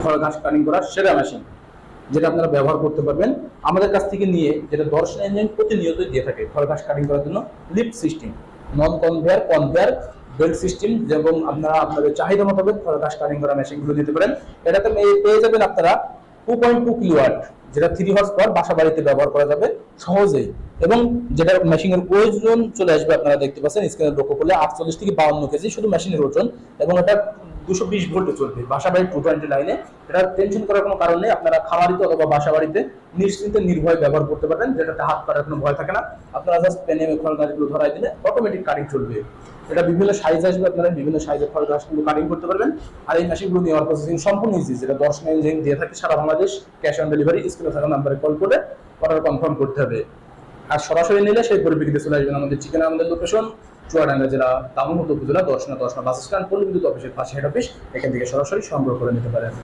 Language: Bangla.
ফল ঘাস কাটিং করার সেরা মেশিন, যেটা আপনারা ব্যবহার করতে পারবেন আমাদের কাছ থেকে নিয়ে, যেটা দর্শন ইঞ্জিন প্রতিনিয়তই দিয়ে থাকে ফল ঘাস কাটিং করার জন্য। লিফট সিস্টেম, নন কনভেয়ার, কনভেয়ার, বেল্ট সিস্টেম, এবং আপনারা আপনাদের চাহিদা মোতাবেক ফল ঘাস কাটিং করা মেশিনগুলো দিতে পারেন। এটাতে পেয়ে যাবেন আপনারা 2.2 কিলোওয়াট, যেটা 3 হর্স পাওয়ার, বাসা বাড়িতে ব্যবহার করা যাবে সহজেই। এবং যেটা মেশিনের ওজন চলে আসবে, আপনারা দেখতে পাচ্ছেন স্ক্রিনে লক্ষ্য করলে 48 থেকে 52 কেজি শুধু মেশিনের ওজন, এবং এটা 220 ভোল্টে চলবে বাসা বাড়ির 220 লাইনে। এটা টেনশন করার কোনো কারণ নেই, আপনারা খামারিতে অথবা বাসা বাড়িতে নিশ্চিন্তে নির্ভয়ে ব্যবহার করতে পারবেন, যেটাতে হাত কাটার কোনো ভয় থাকে না। আপনারা জাস্ট পেনে ফল গাছগুলো ধরাই দিলে অটোমেটিক কাটিং চলবে। এটা বিভিন্ন সাইজ আসবে, আপনারা বিভিন্ন সাইজের ফল গাছগুলো কাটিং করতে পারবেন। আর এই মেশিনগুলো নেওয়ার প্রসেসিং সম্পূর্ণ ইজি, যেটা দর্শন ইঞ্জিন দিয়ে থাকে সারা বাংলাদেশ। ক্যাশ অন ডেলিভারি, স্ক্রিনে থাকা নাম্বারে কল করে অর্ডার কনফার্ম করতে হবে। আর সরাসরি নিলে সেই পরিপ্রেক্ষিতে চলে আসবেন আমাদের ঠিকানা, আমাদের লোকেশন চুয়াডাঙ্গা জেলা দামোহর উপজেলা দর্শনা বাস স্ট্যান্ড, পল্লী বিদ্যুৎ অফিসের পাশে হেড অফিস। এখান থেকে সরাসরি সংগ্রহ করে নিতে পারেন।